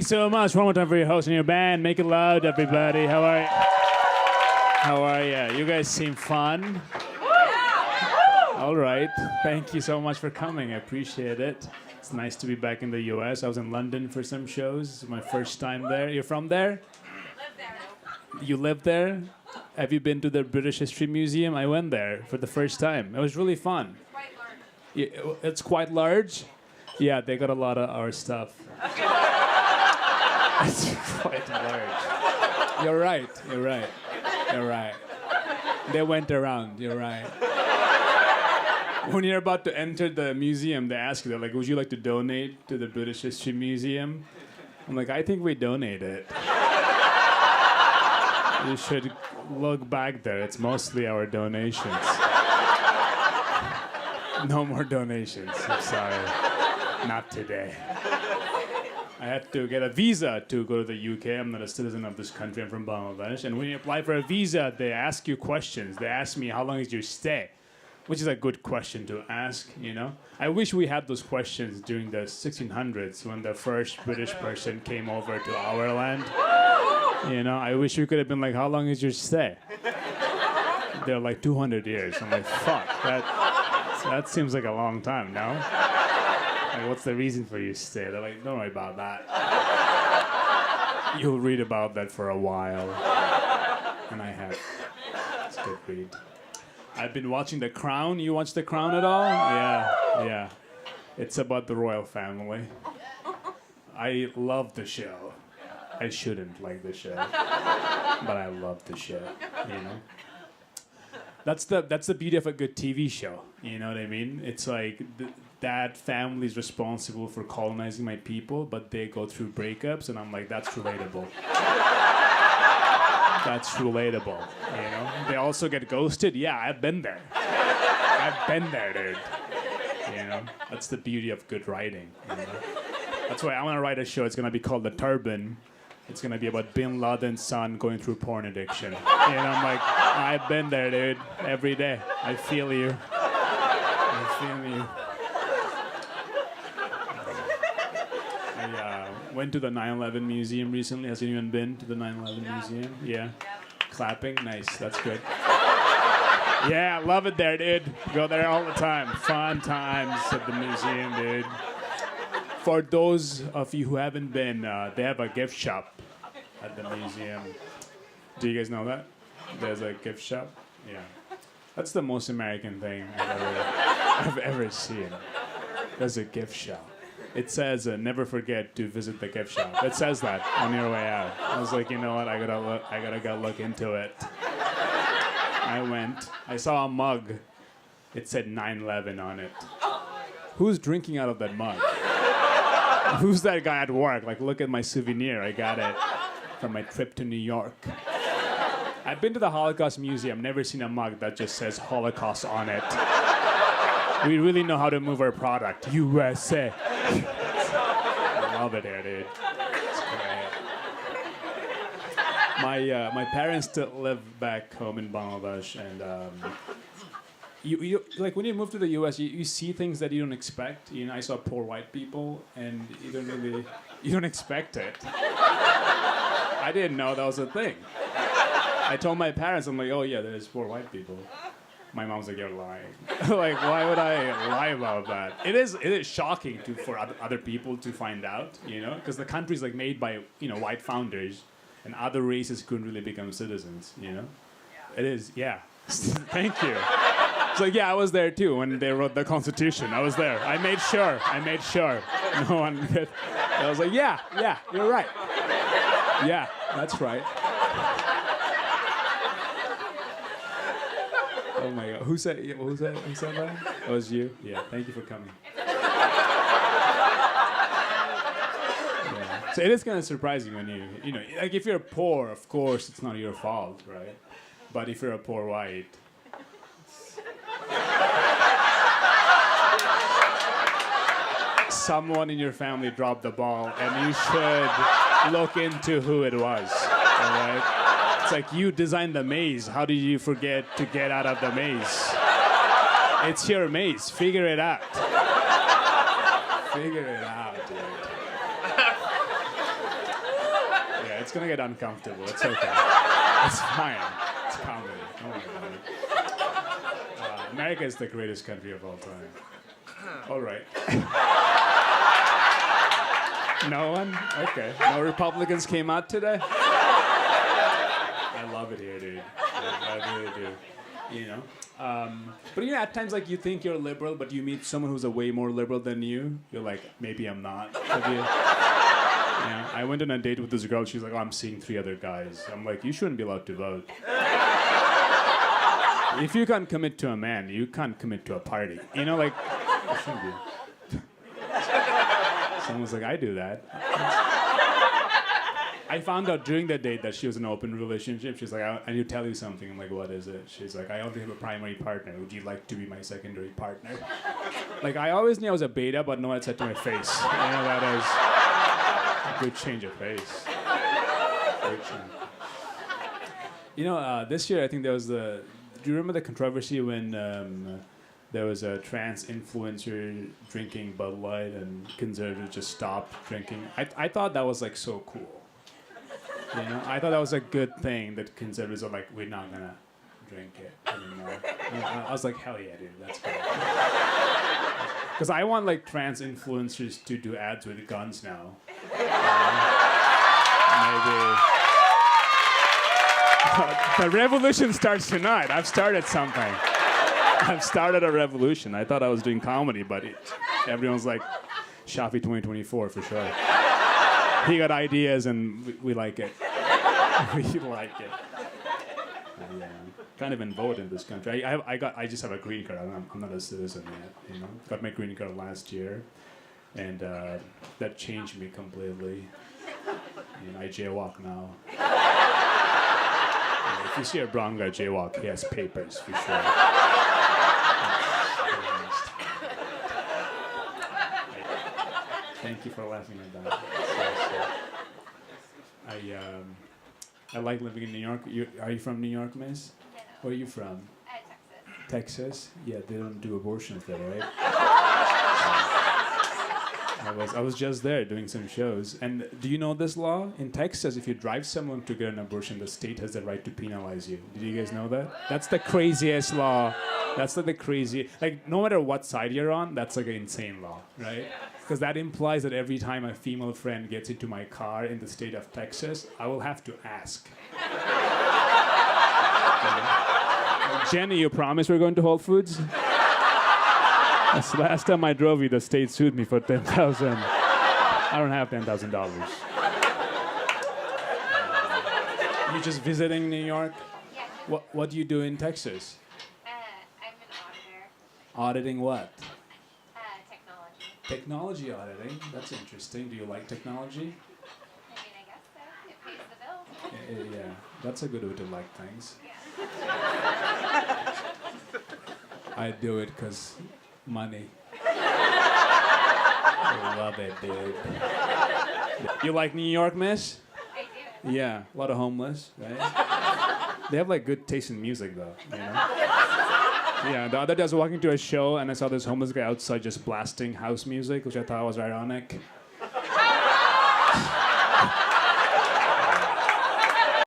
so much. One more time for your host and your band. Make it loud, everybody. How are you? How are you? You guys seem fun. All right. Thank you so much for coming. I appreciate it. It's nice to be back in the U.S. I was in London for some shows. This is my first time there. You're from there? Live there. You live there? Have you been to the British History Museum? I went there for the first time. It was really fun. Quite large. Yeah, it's quite large. Yeah, they got a lot of our stuff. It's quite large. You're right. You're right. You're right. They went around. You're right. When you're about to enter the museum, they ask you, they're like, would you like to donate to the British History Museum? I'm like, I think we donate it. You should look back there. It's mostly our donations. No more donations. I'm sorry. Not today. I had to get a visa to go to the UK. I'm not a citizen of this country. I'm from Bangladesh. And when you apply for a visa, they ask you questions. They ask me, how long is your stay? Which is a good question to ask, you know? I wish we had those questions during the 1600s when the first British person came over to our land. You know, I wish we could have been like, how long is your stay? They're like 200 years. I'm like, fuck, that seems like a long time, no? Like, what's the reason for your stay? They're like, don't worry about that. You'll read about that for a while. And I have. It's a good read. I've been watching The Crown. You watch The Crown at all? Yeah. It's about the royal family. I love the show. I shouldn't like the show, but I love the show, you know? That's the beauty of a good TV show, you know what I mean? It's like that family is responsible for colonizing my people, but they go through breakups, and I'm like, that's relatable. That's relatable, you know? They also get ghosted. Yeah, I've been there. I've been there, dude. You know? That's the beauty of good writing, you know? That's why I want to write a show. It's going to be called The Turban. It's going to be about Bin Laden's son going through porn addiction. You know, I'm like, I've been there, dude. Every day. I feel you. I feel you. I went to the 9/11 museum recently. Has anyone been to the 9/11 museum? Yeah. Clapping? Nice. That's good. Yeah, love it there, dude. Go there all the time. Fun times at the museum, dude. For those of you who haven't been, they have a gift shop at the museum. Do you guys know that? There's a gift shop? Yeah. That's the most American thing I've ever seen. There's a gift shop. It says, never forget to visit the gift shop. It says that on your way out. I was like, you know what? I gotta go look into it. I went. I saw a mug. It said 9/11 on it. Who's drinking out of that mug? Who's that guy at work? Like, look at my souvenir. I got it from my trip to New York. I've been to the Holocaust Museum. Never seen a mug that just says Holocaust on it. We really know how to move our product. USA. I love it here, dude. It's great. My parents still live back home in Bangladesh, and you like when you move to the U.S., you see things that you don't expect. You know, I saw poor white people, and you don't expect it. I didn't know that was a thing. I told my parents, I'm like, oh yeah, there's poor white people. My mom's like, you're lying. Like, why would I lie about that? It is shocking for other people to find out, you know, because the country's like made by, you know, white founders, and other races couldn't really become citizens, you know. Yeah. It is, yeah. Thank you. It's like, yeah, I was there too when they wrote the Constitution. I was there. I made sure. No one could. I was like, yeah, you're right. Yeah, that's right. Oh my God. Who said that? Who said that? It was you? Yeah, thank you for coming. Yeah. So it is kind of surprising when you know, like if you're poor, of course, it's not your fault, right? But if you're a poor white, someone in your family dropped the ball, and you should look into who it was, all right? It's like you designed the maze. How did you forget to get out of the maze? It's your maze. Figure it out. Figure it out, dude. gonna get uncomfortable. It's okay. It's fine. It's comedy. Don't worry about it. America is the greatest country of all time. All right. No one? Okay. No Republicans came out today? I love it here, dude. I really do. You know? But you know, at times, like, you think you're liberal, but you meet someone who's a way more liberal than you. You're like, maybe I'm not. Yeah, I went on a date with this girl. She's like, oh, I'm seeing 3 other guys. I'm like, you shouldn't be allowed to vote. If you can't commit to a man, you can't commit to a party. You know, like, you shouldn't be. Someone's like, I do that. I found out during that date that she was in an open relationship. She's like, I need to tell you something. I'm like, what is it? She's like, I already have a primary partner. Would you like to be my secondary partner? Like, I always knew I was a beta, but no one said to my face. You know, that is a good change of pace. Good change. You know, this year I think there was do you remember the controversy when there was a trans influencer drinking Bud Light and conservatives just stopped drinking? I thought that was like so cool. You know, I thought that was a good thing that conservatives are like, we're not gonna drink it anymore. I was like, hell yeah, dude, that's cool. Because I want like trans influencers to do ads with guns now. Maybe. The revolution starts tonight. I've started something. I've started a revolution. I thought I was doing comedy, but everyone's like, Shafi 2024 for sure. He got ideas and we like it. We like it. Yeah. Can't even vote in this country. I just have a green card. I'm not a citizen yet. You know, got my green card last year, and that changed me completely. You know, I jaywalk now. If you see a brown guy jaywalk, he has papers for sure. Thank you for laughing at that. I like living in New York. Are you from New York, miss? No. Where are you from? Texas. Texas? Yeah, they don't do abortions there, right? I was just there doing some shows. And do you know this law? In Texas, if you drive someone to get an abortion, the state has the right to penalize you. Did you guys know that? That's the craziest law. That's like the crazy, like no matter what side you're on, that's like an insane law, right? Because that implies that every time a female friend gets into my car in the state of Texas, I will have to ask. Jenny, you promise we're going to Whole Foods? That's the last time I drove you, the state sued me for $10,000. I don't have $10,000. You just visiting New York? Yeah. What do you do in Texas? I'm an auditor. Auditing what? Technology. Technology auditing. That's interesting. Do you like technology? I mean, I guess so. It pays the bills. Yeah, that's a good way to like things. Yeah. I do it because money. I love it, dude. You like New York, miss? I do. Yeah, a lot of homeless, right? They have like good taste in music, though. You know? Yeah, the other day I was walking to a show and I saw this homeless guy outside just blasting house music, which I thought was ironic.